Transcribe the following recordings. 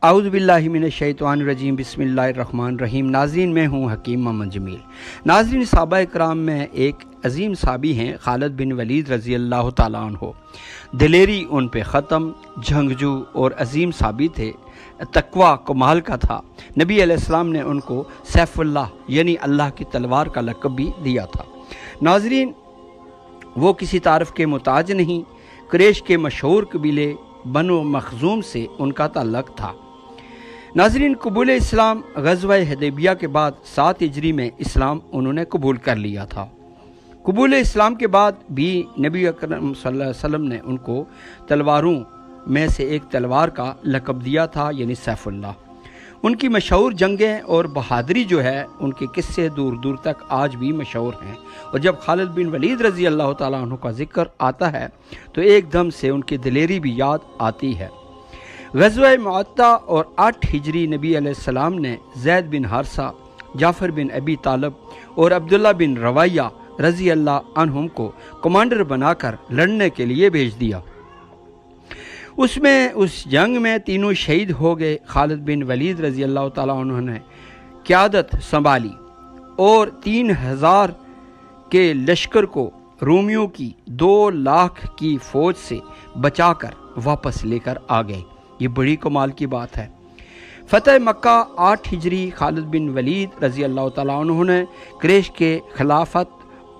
اعوذ باللہ من الشیطان الرجیم، بسم اللہ الرحمن الرحیم۔ ناظرین، میں ہوں حکیم محمد جمیل۔ ناظرین، صحابہ کرام میں ایک عظیم صحابی ہیں خالد بن ولید رضی اللہ تعالیٰ عنہ۔ دلیری ان پہ ختم، جنگجو اور عظیم صحابی تھے، تقوی کمال کا تھا۔ نبی علیہ السلام نے ان کو سیف اللہ یعنی اللہ کی تلوار کا لقب بھی دیا تھا۔ ناظرین، وہ کسی تعارف کے محتاج نہیں، قریش کے مشہور قبیلے بنو مخزوم سے ان کا تعلق تھا۔ ناظرین، قبول اسلام غزوہ حدیبیہ کے بعد 7 ہجری میں اسلام انہوں نے قبول کر لیا تھا۔ قبول اسلام کے بعد بھی نبی اکرم صلی اللہ علیہ وسلم نے ان کو تلواروں میں سے ایک تلوار کا لقب دیا تھا، یعنی سیف اللہ۔ ان کی مشہور جنگیں اور بہادری جو ہے، ان کے قصے دور دور تک آج بھی مشہور ہیں، اور جب خالد بن ولید رضی اللہ تعالیٰ عنہ کا ذکر آتا ہے تو ایک دم سے ان کی دلیری بھی یاد آتی ہے۔ غزوہ معطہ اور 8 ہجری نبی علیہ السلام نے زید بن حارثہ، جعفر بن ابی طالب اور عبداللہ بن رواحہ رضی اللہ عنہم کو کمانڈر بنا کر لڑنے کے لیے بھیج دیا۔ اس جنگ میں تینوں شہید ہو گئے۔ خالد بن ولید رضی اللہ تعالیٰ عنہ نے قیادت سنبھالی اور 3000 کے لشکر کو رومیوں کی 2 لاکھ کی فوج سے بچا کر واپس لے کر آ گئے۔ یہ بڑی کمال کی بات ہے۔ فتح مکہ 8 ہجری خالد بن ولید رضی اللہ تعالیٰ عنہ نے قریش کے خلافت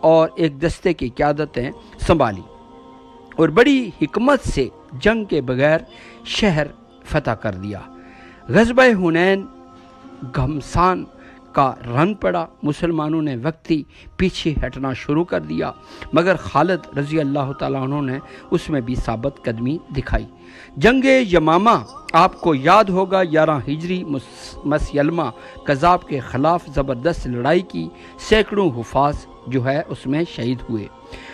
اور ایک دستے کی قیادتیں سنبھالی اور بڑی حکمت سے جنگ کے بغیر شہر فتح کر دیا۔ غزوہ حنین گھمسان کا رن پڑا، مسلمانوں نے وقتی پیچھے ہٹنا شروع کر دیا، مگر خالد رضی اللہ تعالیٰ عنہ نے اس میں بھی ثابت قدمی دکھائی۔ جنگ یمامہ آپ کو یاد ہوگا، 11 ہجری مسیلمہ کذاب کے خلاف زبردست لڑائی کی، سینکڑوں حفاظ جو ہے اس میں شہید ہوئے۔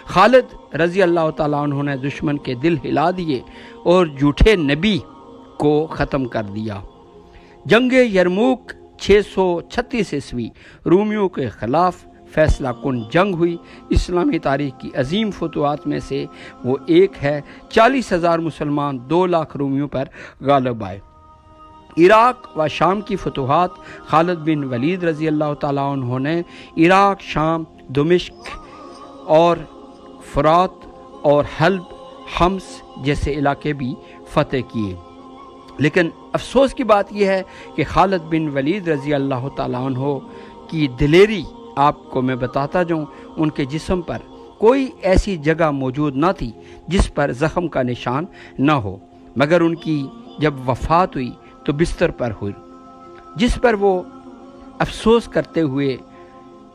خالد رضی اللہ تعالیٰ عنہ نے دشمن کے دل ہلا دیے اور جھوٹے نبی کو ختم کر دیا۔ جنگ یرموک 636 عیسوی رومیوں کے خلاف فیصلہ کن جنگ ہوئی۔ اسلامی تاریخ کی عظیم فتوحات میں سے وہ ایک ہے۔ 40,000 مسلمان 2 لاکھ رومیوں پر غالب آئے۔ عراق و شام کی فتوحات خالد بن ولید رضی اللہ تعالیٰ عنہ نے عراق، شام، دمشق اور فرات اور حلب، حمص جیسے علاقے بھی فتح کیے۔ لیکن افسوس کی بات یہ ہے کہ خالد بن ولید رضی اللہ تعالیٰ عنہ کی دلیری آپ کو میں بتاتا جاؤں، ان کے جسم پر کوئی ایسی جگہ موجود نہ تھی جس پر زخم کا نشان نہ ہو، مگر ان کی جب وفات ہوئی تو بستر پر ہوئی، جس پر وہ افسوس کرتے ہوئے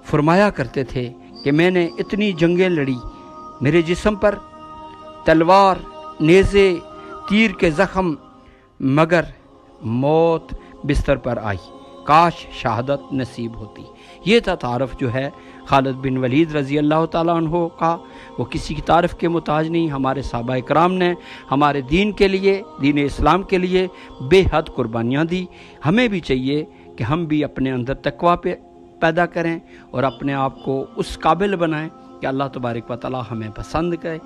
فرمایا کرتے تھے کہ میں نے اتنی جنگیں لڑی، میرے جسم پر تلوار، نیزے، تیر کے زخم، مگر موت بستر پر آئی، کاش شہادت نصیب ہوتی۔ یہ تھا تعارف جو ہے خالد بن ولید رضی اللہ تعالیٰ عنہ کا۔ وہ کسی کی تعارف کے محتاج نہیں۔ ہمارے صحابہ کرام نے ہمارے دین کے لیے، دین اسلام کے لیے بے حد قربانیاں دی۔ ہمیں بھی چاہیے کہ ہم بھی اپنے اندر تقوی پیدا کریں اور اپنے آپ کو اس قابل بنائیں کہ اللہ تبارک و تعالیٰ ہمیں پسند کرے۔